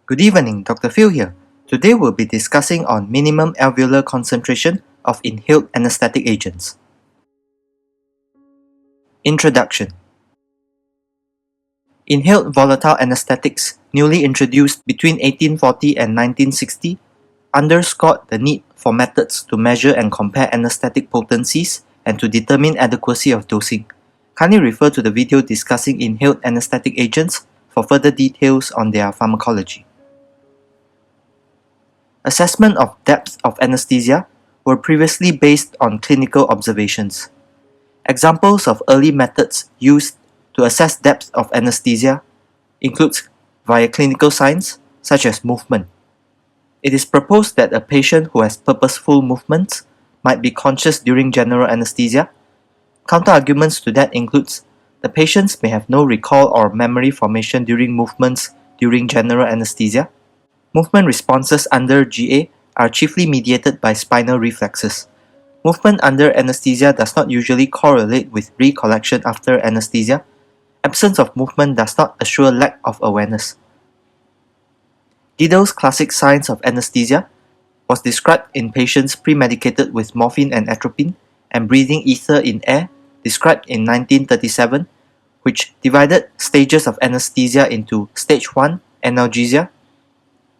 Good evening, Dr. Phil here. Today we'll be discussing on minimum alveolar concentration of inhaled anesthetic agents. Introduction. Inhaled volatile anesthetics, newly introduced between 1840 and 1960, underscored the need for methods to measure and compare anesthetic potencies and to determine adequacy of dosing. Kindly refer to the video discussing inhaled anesthetic agents for further details on their pharmacology. Assessment of depth of anesthesia were previously based on clinical observations. Examples of early methods used to assess depth of anesthesia includes via clinical signs such as movement. It is proposed that a patient who has purposeful movements might be conscious during general anesthesia. Counterarguments to that includes the patients may have no recall or memory formation during movements during general anesthesia. Movement responses under GA are chiefly mediated by spinal reflexes. Movement under anesthesia does not usually correlate with recollection after anesthesia. Absence of movement does not assure lack of awareness. Guido's classic science of anesthesia was described in patients pre-medicated with morphine and atropine and breathing ether in air, described in 1937, which divided stages of anesthesia into Stage 1, analgesia,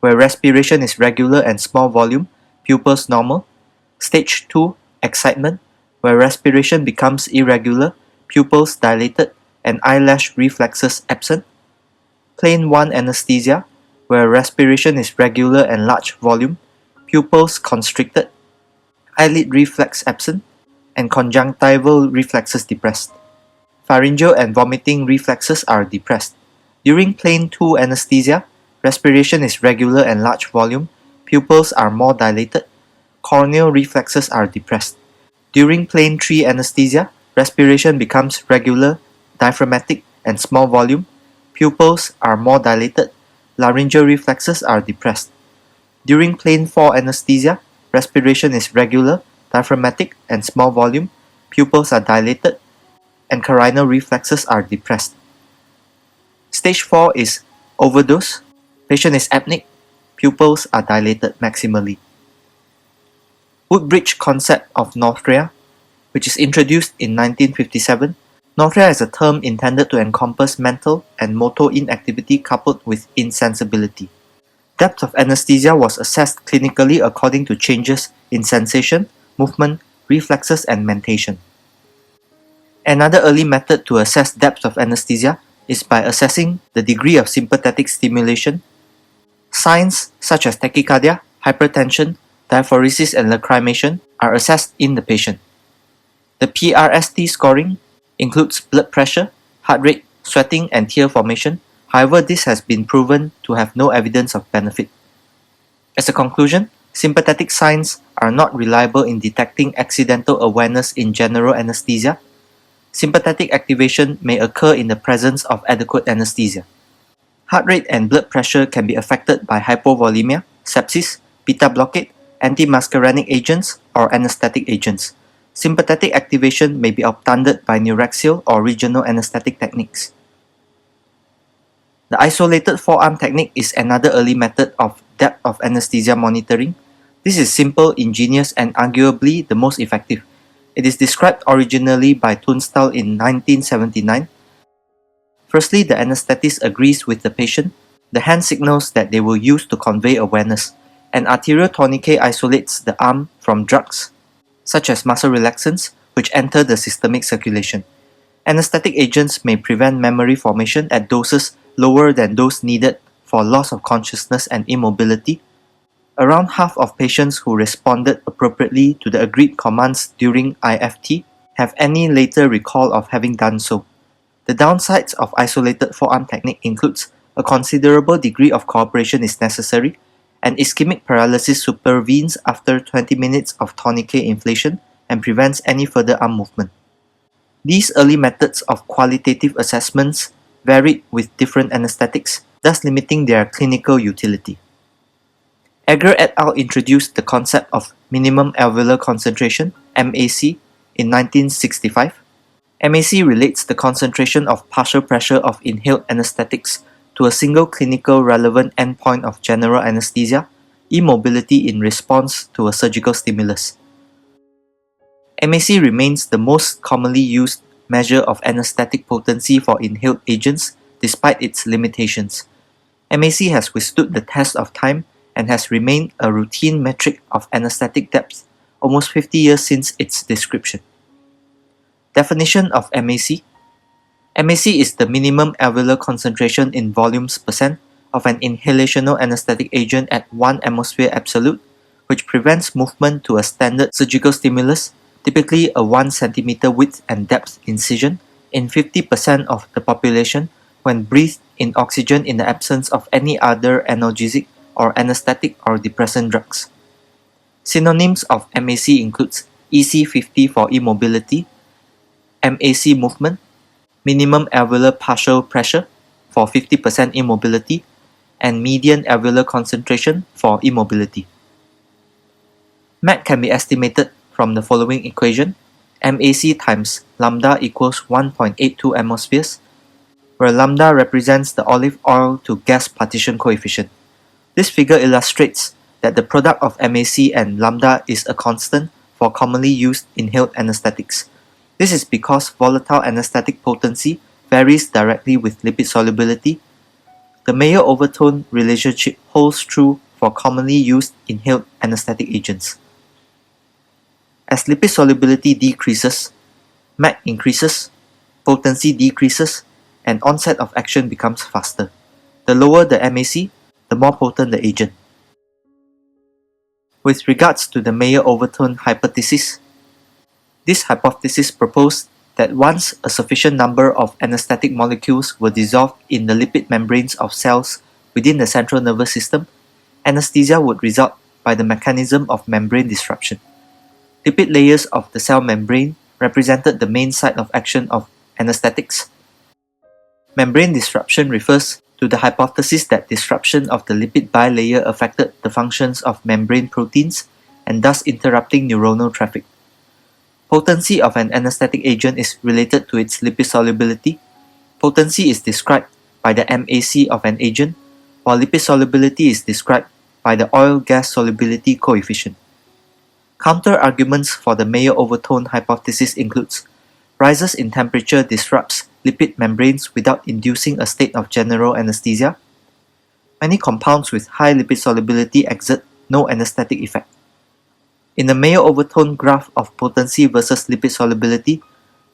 where respiration is regular and small volume, pupils normal. Stage 2, excitement, where respiration becomes irregular, pupils dilated, and eyelash reflexes absent. Plain 1 anesthesia, where respiration is regular and large volume, pupils constricted, eyelid reflex absent, and conjunctival reflexes depressed. Pharyngeal and vomiting reflexes are depressed. During plain 2 anesthesia, respiration is regular and large volume, pupils are more dilated, corneal reflexes are depressed. During plain 3 anesthesia, respiration becomes regular, diaphragmatic, and small volume, pupils are more dilated, laryngeal reflexes are depressed. During plain 4 anesthesia, respiration is regular, diaphragmatic, and small volume, pupils are dilated, and carinal reflexes are depressed. Stage 4 is overdose. Patient is apneic, pupils are dilated maximally. Woodbridge concept of northria, which is introduced in 1957. Northria is a term intended to encompass mental and motor inactivity coupled with insensibility. Depth of anesthesia was assessed clinically according to changes in sensation, movement, reflexes, and mentation. Another early method to assess depth of anesthesia is by assessing the degree of sympathetic stimulation. Signs such as tachycardia, hypertension, diaphoresis, and lacrimation are assessed in the patient. The PRST scoring includes blood pressure, heart rate, sweating, and tear formation. However, this has been proven to have no evidence of benefit. As a conclusion, sympathetic signs are not reliable in detecting accidental awareness in general anesthesia. Sympathetic activation may occur in the presence of adequate anesthesia. Heart rate and blood pressure can be affected by hypovolemia, sepsis, beta blockade, antimuscarinic agents, or anesthetic agents. Sympathetic activation may be obtunded by neuraxial or regional anesthetic techniques. The isolated forearm technique is another early method of depth of anesthesia monitoring. This is simple, ingenious, and arguably the most effective. It is described originally by Tunstall in 1979. Firstly, the anesthetist agrees with the patient. The hand signals that they will use to convey awareness. An arterial tourniquet isolates the arm from drugs, such as muscle relaxants, which enter the systemic circulation. Anesthetic agents may prevent memory formation at doses lower than those needed for loss of consciousness and immobility. Around half of patients who responded appropriately to the agreed commands during IFT have any later recall of having done so. The downsides of isolated forearm technique includes a considerable degree of cooperation is necessary, and ischemic paralysis supervenes after 20 minutes of tourniquet inflation and prevents any further arm movement. These early methods of qualitative assessments varied with different anesthetics, thus limiting their clinical utility. Egger et al. Introduced the concept of minimum alveolar concentration, MAC, in 1965. MAC relates the concentration of partial pressure of inhaled anesthetics to a single clinical relevant endpoint of general anesthesia, immobility in response to a surgical stimulus. MAC remains the most commonly used measure of anesthetic potency for inhaled agents despite its limitations. MAC has withstood the test of time and has remained a routine metric of anesthetic depth almost 50 years since its description. Definition of MAC: MAC is the minimum alveolar concentration in volumes percent of an inhalational anesthetic agent at 1 atmosphere absolute, which prevents movement to a standard surgical stimulus, typically a 1 cm width and depth incision, in 50% of the population when breathed in oxygen in the absence of any other analgesic or anesthetic or depressant drugs. Synonyms of MAC includes EC50 for immobility, MAC movement, minimum alveolar partial pressure for 50% immobility, and median alveolar concentration for immobility. MAC can be estimated from the following equation: MAC times lambda equals 1.82 atmospheres, where lambda represents the olive oil to gas partition coefficient. This figure illustrates that the product of MAC and lambda is a constant for commonly used inhaled anesthetics. This is because volatile anesthetic potency varies directly with lipid solubility. The Meyer-Overton relationship holds true for commonly used inhaled anesthetic agents. As lipid solubility decreases, MAC increases, potency decreases, and onset of action becomes faster. The lower the MAC, the more potent the agent. With regards to the Meyer-Overton hypothesis, this hypothesis proposed that once a sufficient number of anesthetic molecules were dissolved in the lipid membranes of cells within the central nervous system, anesthesia would result by the mechanism of membrane disruption. Lipid layers of the cell membrane represented the main site of action of anesthetics. Membrane disruption refers to the hypothesis that disruption of the lipid bilayer affected the functions of membrane proteins and thus interrupting neuronal traffic. Potency of an anesthetic agent is related to its lipid solubility. Potency is described by the MAC of an agent, while lipid solubility is described by the oil-gas solubility coefficient. Counter-arguments for the Meyer-Overton hypothesis includes: rises in temperature disrupts lipid membranes without inducing a state of general anesthesia. Many compounds with high lipid solubility exert no anesthetic effect. In the Meyer-Overton graph of potency versus lipid solubility,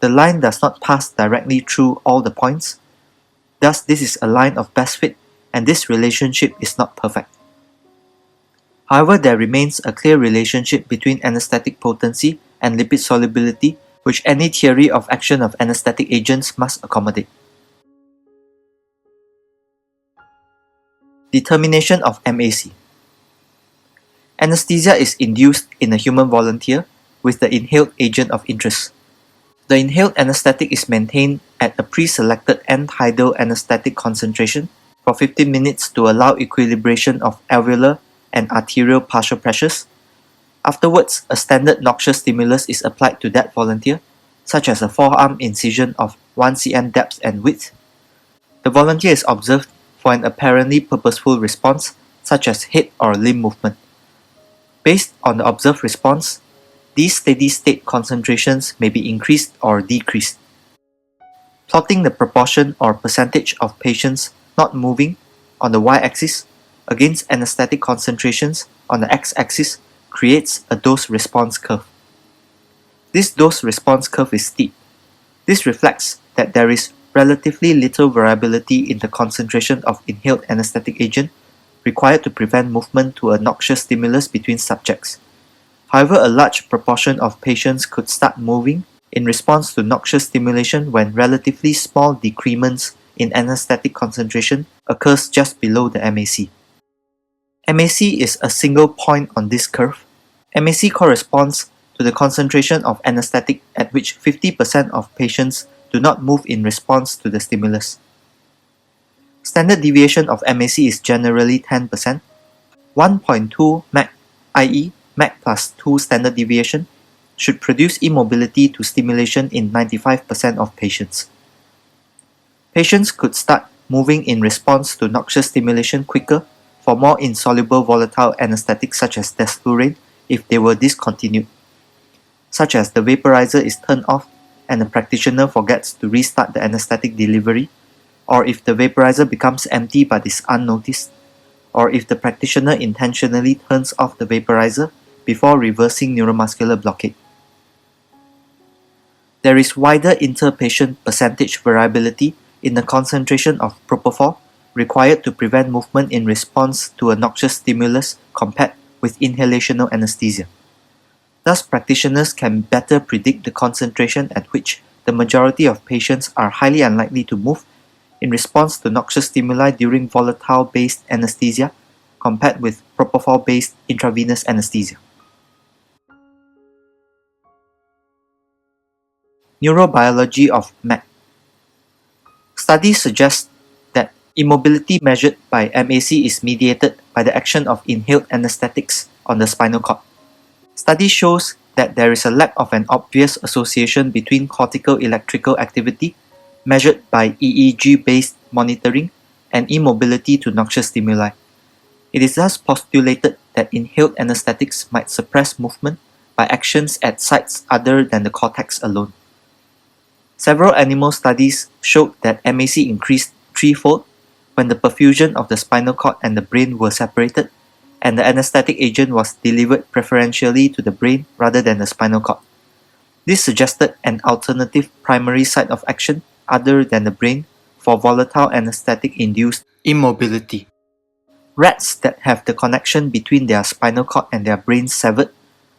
the line does not pass directly through all the points. Thus, this is a line of best fit, and this relationship is not perfect. However, there remains a clear relationship between anesthetic potency and lipid solubility, which any theory of action of anesthetic agents must accommodate. Determination of MAC. Anesthesia is induced in a human volunteer with the inhaled agent of interest. The inhaled anesthetic is maintained at a pre-selected end-tidal anesthetic concentration for 15 minutes to allow equilibration of alveolar and arterial partial pressures. Afterwards, a standard noxious stimulus is applied to that volunteer, such as a forearm incision of 1 cm depth and width. The volunteer is observed for an apparently purposeful response, such as head or limb movement. Based on the observed response, these steady-state concentrations may be increased or decreased. Plotting the proportion or percentage of patients not moving on the y-axis against anesthetic concentrations on the x-axis creates a dose-response curve. This dose-response curve is steep. This reflects that there is relatively little variability in the concentration of inhaled anesthetic agent required to prevent movement to a noxious stimulus between subjects. However, a large proportion of patients could start moving in response to noxious stimulation when relatively small decrements in anesthetic concentration occurs just below the MAC. MAC is a single point on this curve. MAC corresponds to the concentration of anesthetic at which 50% of patients do not move in response to the stimulus. Standard deviation of MAC is generally 10%. 1.2 MAC, i.e. MAC plus 2 standard deviation, should produce immobility to stimulation in 95% of patients. Patients could start moving in response to noxious stimulation quicker for more insoluble volatile anesthetics such as desflurane if they were discontinued, such as the vaporizer is turned off and the practitioner forgets to restart the anesthetic delivery, or if the vaporizer becomes empty but is unnoticed, or if the practitioner intentionally turns off the vaporizer before reversing neuromuscular blockade. There is wider inter-patient percentage variability in the concentration of propofol required to prevent movement in response to a noxious stimulus compared with inhalational anesthesia. Thus, practitioners can better predict the concentration at which the majority of patients are highly unlikely to move in response to noxious stimuli during volatile-based anesthesia compared with propofol-based intravenous anesthesia. Neurobiology of MAC. Studies suggest that immobility measured by MAC is mediated by the action of inhaled anesthetics on the spinal cord. Study shows that there is a lack of an obvious association between cortical electrical activity measured by EEG-based monitoring and immobility to noxious stimuli. It is thus postulated that inhaled anesthetics might suppress movement by actions at sites other than the cortex alone. Several animal studies showed that MAC increased threefold when the perfusion of the spinal cord and the brain were separated and the anesthetic agent was delivered preferentially to the brain rather than the spinal cord. This suggested an alternative primary site of action other than the brain for volatile anesthetic-induced immobility. Rats that have the connection between their spinal cord and their brain severed,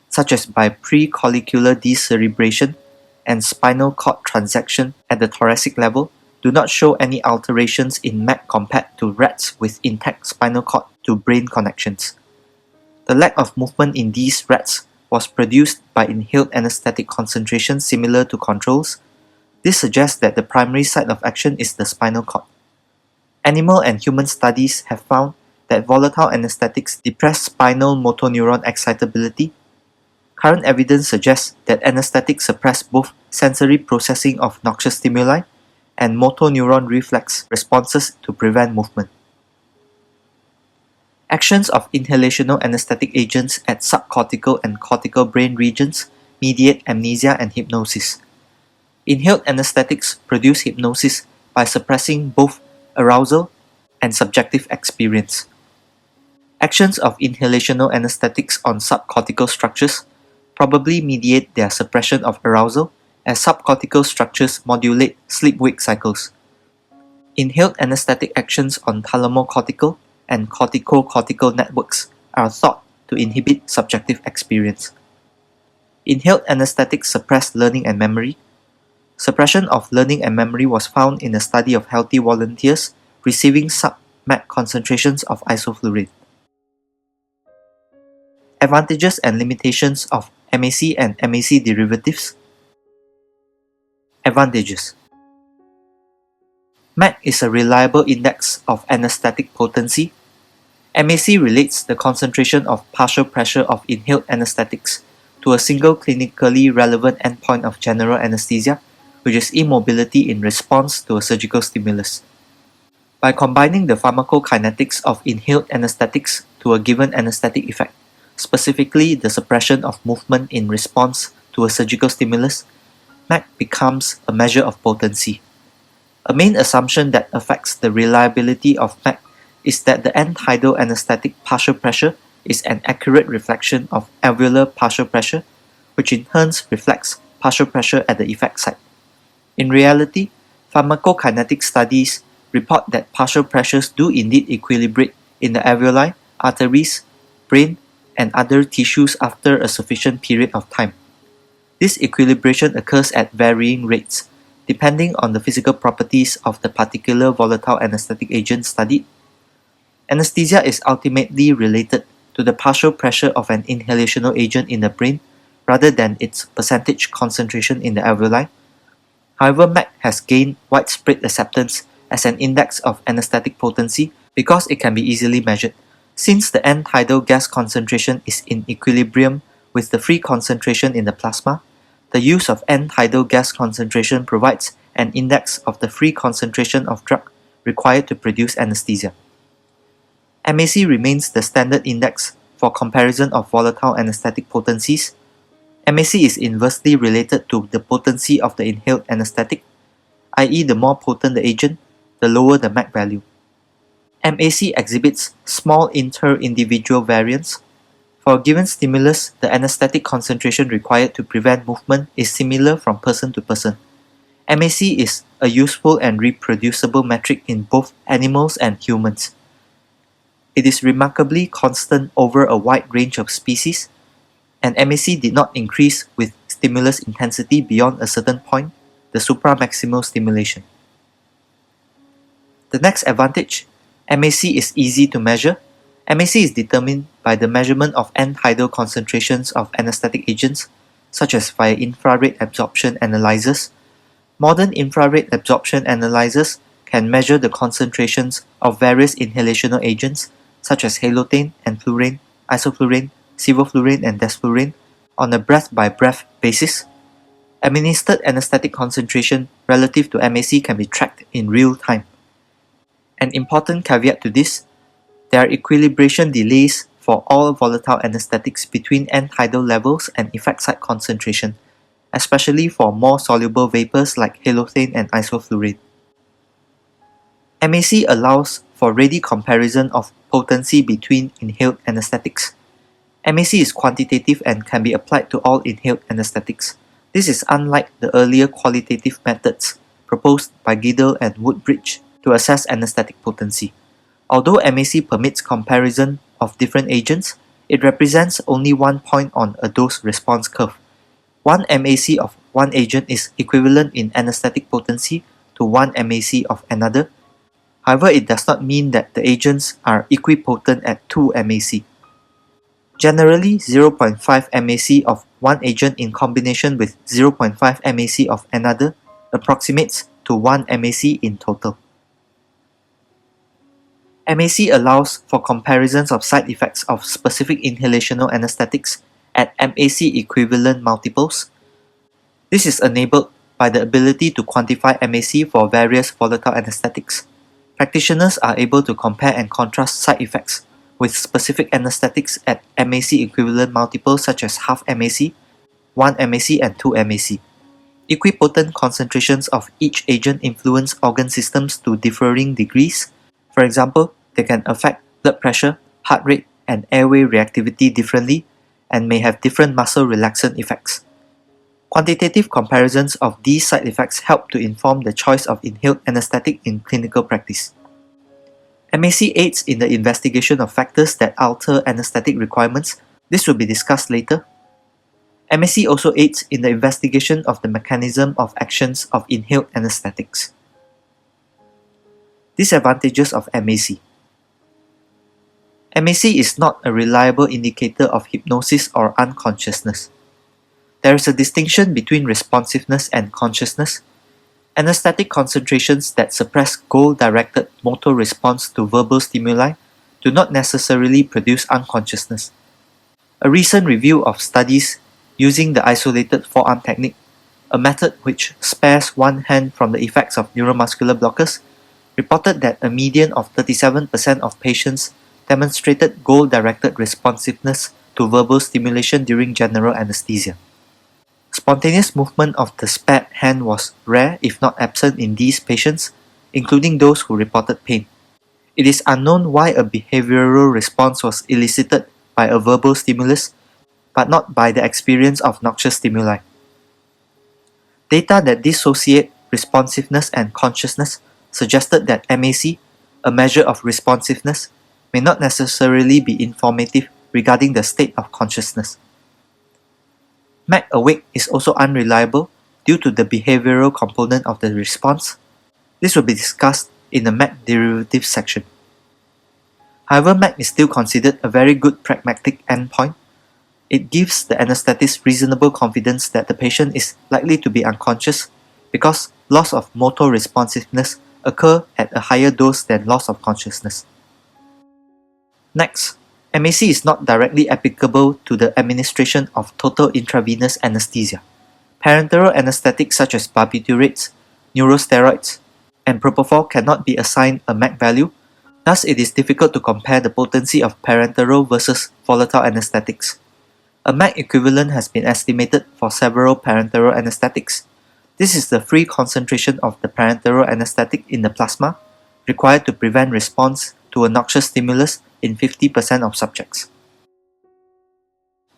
such as by precollicular decerebration and spinal cord transection at the thoracic level, do not show any alterations in MAC compared to rats with intact spinal cord to brain connections. The lack of movement in these rats was produced by inhaled anesthetic concentrations similar to controls. This suggests that the primary site of action is the spinal cord. Animal and human studies have found that volatile anesthetics depress spinal motor neuron excitability. Current evidence suggests that anesthetics suppress both sensory processing of noxious stimuli and motor neuron reflex responses to prevent movement. Actions of inhalational anesthetic agents at subcortical and cortical brain regions mediate amnesia and hypnosis. Inhaled anesthetics produce hypnosis by suppressing both arousal and subjective experience. Actions of inhalational anesthetics on subcortical structures probably mediate their suppression of arousal as subcortical structures modulate sleep-wake cycles. Inhaled anesthetic actions on thalamocortical and cortico-cortical networks are thought to inhibit subjective experience. Inhaled anesthetics suppress learning and memory. Suppression of learning and memory was found in a study of healthy volunteers receiving sub-MAC concentrations of isoflurane. Advantages and limitations of MAC and MAC derivatives. Advantages. MAC is a reliable index of anesthetic potency. MAC relates the concentration of partial pressure of inhaled anesthetics to a single clinically relevant endpoint of general anesthesia, which is immobility in response to a surgical stimulus. By combining the pharmacokinetics of inhaled anesthetics to a given anesthetic effect, specifically the suppression of movement in response to a surgical stimulus, MAC becomes a measure of potency. A main assumption that affects the reliability of MAC is that the end-tidal anesthetic partial pressure is an accurate reflection of alveolar partial pressure, which in turn reflects partial pressure at the effect site. In reality, pharmacokinetic studies report that partial pressures do indeed equilibrate in the alveoli, arteries, brain, and other tissues after a sufficient period of time. This equilibration occurs at varying rates, depending on the physical properties of the particular volatile anesthetic agent studied. Anesthesia is ultimately related to the partial pressure of an inhalational agent in the brain rather than its percentage concentration in the alveoli. However, MAC has gained widespread acceptance as an index of anesthetic potency because it can be easily measured. Since the end-tidal gas concentration is in equilibrium with the free concentration in the plasma, the use of end-tidal gas concentration provides an index of the free concentration of drug required to produce anesthesia. MAC remains the standard index for comparison of volatile anesthetic potencies. MAC is inversely related to the potency of the inhaled anesthetic, i.e. the more potent the agent, the lower the MAC value. MAC exhibits small inter-individual variance. For a given stimulus, the anesthetic concentration required to prevent movement is similar from person to person. MAC is a useful and reproducible metric in both animals and humans. It is remarkably constant over a wide range of species, and MAC did not increase with stimulus intensity beyond a certain point, the supramaximal stimulation. The next advantage, MAC is easy to measure. MAC is determined by the measurement of end-tidal concentrations of anesthetic agents, such as via infrared absorption analyzers. Modern infrared absorption analyzers can measure the concentrations of various inhalational agents, such as halothane and fluorane, isoflurane, sevoflurane, and desflurane, on a breath-by-breath basis. Administered anesthetic concentration relative to MAC can be tracked in real time. An important caveat to this, there are equilibration delays for all volatile anesthetics between end-tidal levels and effect site concentration, especially for more soluble vapors like halothane and isoflurane. MAC allows for ready comparison of potency between inhaled anesthetics. MAC is quantitative and can be applied to all inhaled anesthetics. This is unlike the earlier qualitative methods proposed by Giddel and Woodbridge to assess anesthetic potency. Although MAC permits comparison of different agents, it represents only one point on a dose-response curve. One MAC of one agent is equivalent in anesthetic potency to one MAC of another. However, it does not mean that the agents are equipotent at 2 MAC. Generally, 0.5 MAC of one agent in combination with 0.5 MAC of another approximates to 1 MAC in total. MAC allows for comparisons of side effects of specific inhalational anesthetics at MAC equivalent multiples. This is enabled by the ability to quantify MAC for various volatile anesthetics. Practitioners are able to compare and contrast side effects with specific anesthetics at MAC equivalent multiples such as half MAC, 1 MAC, and 2 MAC. Equipotent concentrations of each agent influence organ systems to differing degrees. For example, they can affect blood pressure, heart rate, and airway reactivity differently and may have different muscle relaxant effects. Quantitative comparisons of these side effects help to inform the choice of inhaled anesthetic in clinical practice. MAC aids in the investigation of factors that alter anesthetic requirements. This will be discussed later. MAC also aids in the investigation of the mechanism of actions of inhaled anesthetics. Disadvantages of MAC. MAC is not a reliable indicator of hypnosis or unconsciousness. There is a distinction between responsiveness and consciousness. Anesthetic concentrations that suppress goal-directed motor response to verbal stimuli do not necessarily produce unconsciousness. A recent review of studies using the isolated forearm technique, a method which spares one hand from the effects of neuromuscular blockers, reported that a median of 37% of patients demonstrated goal-directed responsiveness to verbal stimulation during general anesthesia. Spontaneous movement of the spared hand was rare, if not absent, in these patients, including those who reported pain. It is unknown why a behavioral response was elicited by a verbal stimulus, but not by the experience of noxious stimuli. Data that dissociate responsiveness and consciousness suggested that MAC, a measure of responsiveness, may not necessarily be informative regarding the state of consciousness. MAC awake is also unreliable due to the behavioral component of the response. This will be discussed in the MAC derivatives section. However, MAC is still considered a very good pragmatic endpoint. It gives the anesthetist reasonable confidence that the patient is likely to be unconscious because loss of motor responsiveness occur at a higher dose than loss of consciousness. Next, MAC is not directly applicable to the administration of total intravenous anesthesia. Parenteral anesthetics such as barbiturates, neurosteroids, and propofol cannot be assigned a MAC value. Thus, it is difficult to compare the potency of parenteral versus volatile anesthetics. A MAC equivalent has been estimated for several parenteral anesthetics. This is the free concentration of the parenteral anesthetic in the plasma required to prevent response to a noxious stimulus in 50% of subjects.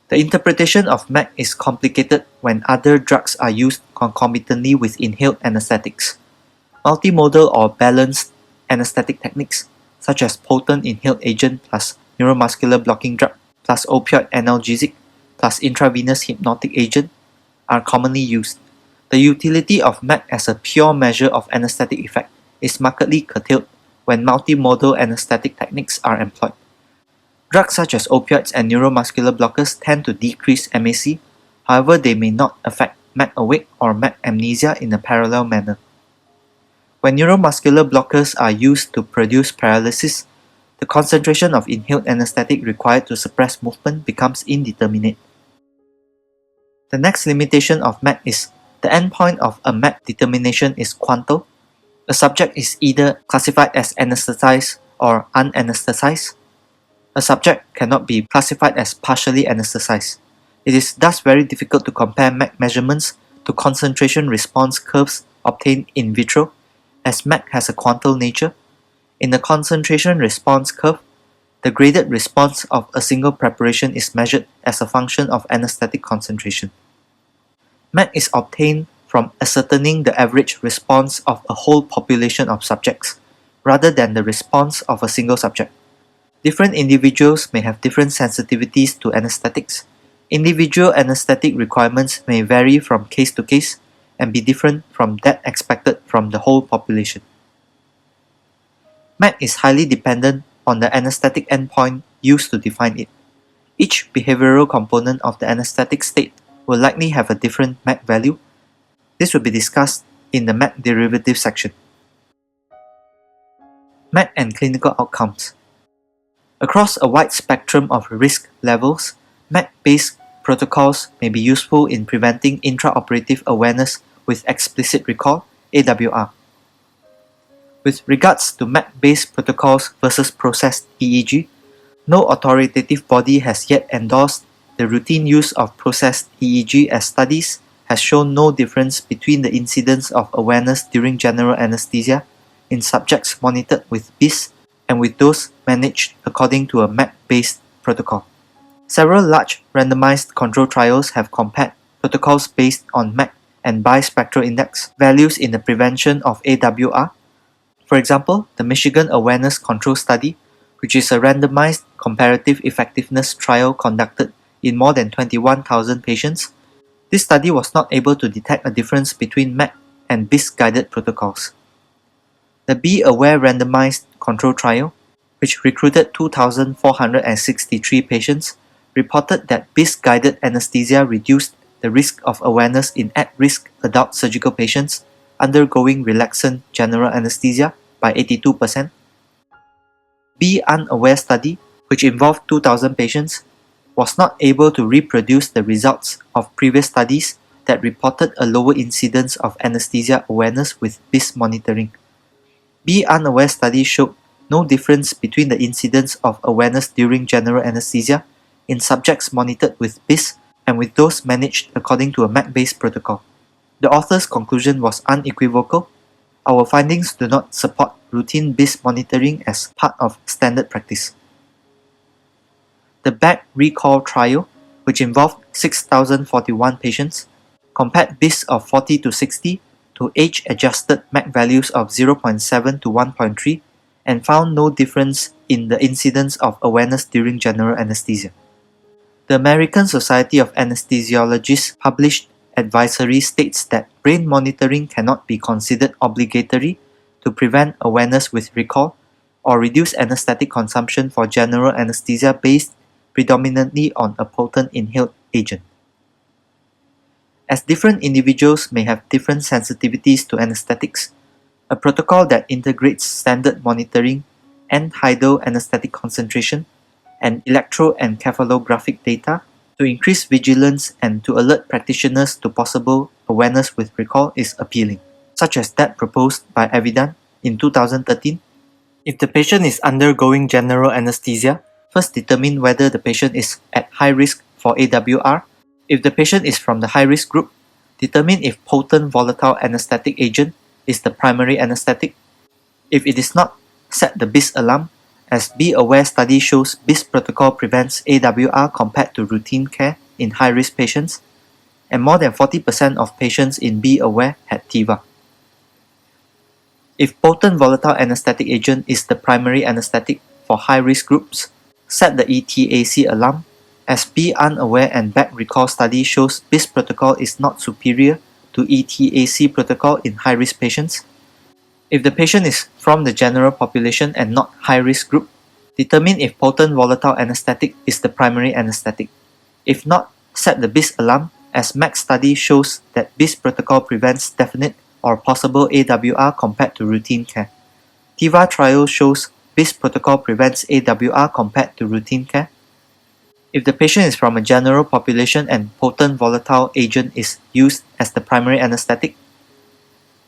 The interpretation of MAC is complicated when other drugs are used concomitantly with inhaled anesthetics. Multimodal or balanced anesthetic techniques, such as potent inhaled agent plus neuromuscular blocking drug plus opioid analgesic plus intravenous hypnotic agent, are commonly used. The utility of MAC as a pure measure of anesthetic effect is markedly curtailed when multimodal anesthetic techniques are employed. Drugs such as opioids and neuromuscular blockers tend to decrease MAC, however they may not affect MAC awake or MAC amnesia in a parallel manner. When neuromuscular blockers are used to produce paralysis, the concentration of inhaled anesthetic required to suppress movement becomes indeterminate. The next limitation of MAC is the endpoint of a MAC determination is quantal. A subject is either classified as anesthetized or unanesthetized. A subject cannot be classified as partially anesthetized. It is thus very difficult to compare MAC measurements to concentration response curves obtained in vitro, as MAC has a quantal nature. In the concentration response curve, the graded response of a single preparation is measured as a function of anesthetic concentration. MAC is obtained from ascertaining the average response of a whole population of subjects, rather than the response of a single subject. Different individuals may have different sensitivities to anesthetics. Individual anesthetic requirements may vary from case to case and be different from that expected from the whole population. MAC is highly dependent on the anesthetic endpoint used to define it. Each behavioral component of the anesthetic state will likely have a different MAC value. This will be discussed in the MAC derivative section. MAC and clinical outcomes. Across a wide spectrum of risk levels, MAC-based protocols may be useful in preventing intraoperative awareness with explicit recall, AWR. With regards to MAC-based protocols versus processed EEG, no authoritative body has yet endorsed the routine use of processed EEG, as studies has shown no difference between the incidence of awareness during general anesthesia in subjects monitored with BIS and with those managed according to a MAC-based protocol. Several large randomized control trials have compared protocols based on MAC and bispectral index values in the prevention of AWR. For example, the Michigan Awareness Control Study, which is a randomized comparative effectiveness trial conducted in more than 21,000 patients. This study was not able to detect a difference between MAC and BIS-guided protocols. The Be Aware randomized control trial, which recruited 2,463 patients, reported that BIS-guided anesthesia reduced the risk of awareness in at-risk adult surgical patients undergoing relaxant general anesthesia by 82%. Be Unaware study, which involved 2,000 patients, was not able to reproduce the results of previous studies that reported a lower incidence of anesthesia awareness with BIS monitoring. Be Unaware study showed no difference between the incidence of awareness during general anesthesia in subjects monitored with BIS and with those managed according to a MAC-based protocol. The author's conclusion was unequivocal. Our findings do not support routine BIS monitoring as part of standard practice. The BAC recall trial, which involved 6,041 patients, compared BIS of 40 to 60 to age-adjusted MAC values of 0.7 to 1.3 and found no difference in the incidence of awareness during general anesthesia. The American Society of Anesthesiologists published advisory states that brain monitoring cannot be considered obligatory to prevent awareness with recall or reduce anesthetic consumption for general anesthesia based predominantly on a potent inhaled agent. As different individuals may have different sensitivities to anesthetics, a protocol that integrates standard monitoring, end-tidal anesthetic concentration, and electroencephalographic data to increase vigilance and to alert practitioners to possible awareness with recall is appealing. such as that proposed by Evidan in 2013. If the patient is undergoing general anesthesia, first determine whether the patient is at high risk for AWR. If the patient is from the high risk group, determine if potent volatile anesthetic agent is the primary anesthetic. If it is not, set the BIS alarm, as Be Aware study shows BIS protocol prevents AWR compared to routine care in high risk patients, and more than 40% of patients in Be Aware had TIVA. If potent volatile anesthetic agent is the primary anesthetic for high-risk groups, set the ETAC alarm, as Be Unaware and Back Recall study shows BIS protocol is not superior to ETAC protocol in high-risk patients. If the patient is from the general population and not high-risk group, determine if potent volatile anesthetic is the primary anesthetic. If not, set the BIS alarm, as MAC study shows that BIS protocol prevents definite or possible AWR compared to routine care. TIVA trial shows BIS protocol prevents AWR compared to routine care. If the patient is from a general population and potent volatile agent is used as the primary anesthetic,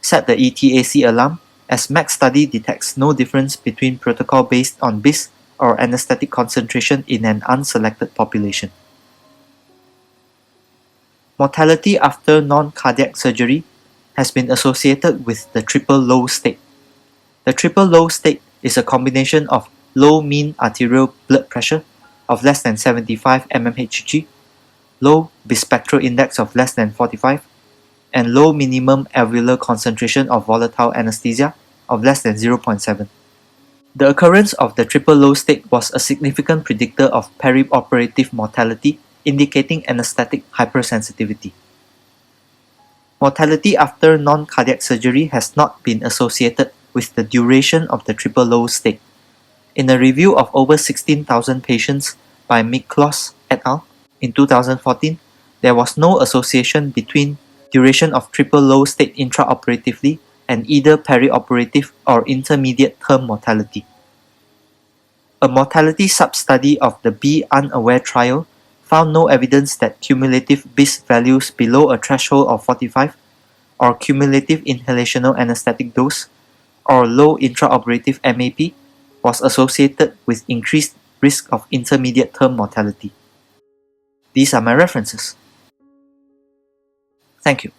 set the ETAC alarm, as MAC study detects no difference between protocol based on BIS or anesthetic concentration in an unselected population. Mortality after non-cardiac surgery has been associated with the triple low state. The triple low state is a combination of low mean arterial blood pressure of less than 75 mmHg, low bispectral index of less than 45, and low minimum alveolar concentration of volatile anesthesia of less than 0.7. The occurrence of the triple low state was a significant predictor of perioperative mortality, indicating anesthetic hypersensitivity. Mortality after non-cardiac surgery has not been associated with the duration of the triple low state. In a review of over 16,000 patients by Miklos et al. In 2014, there was no association between duration of triple low state intraoperatively and either perioperative or intermediate term mortality. A mortality sub-study of the Be Unaware trial found no evidence that cumulative BIS values below a threshold of 45, or cumulative inhalational anesthetic dose, or low intraoperative MAP was associated with increased risk of intermediate term mortality. These are my references. Thank you.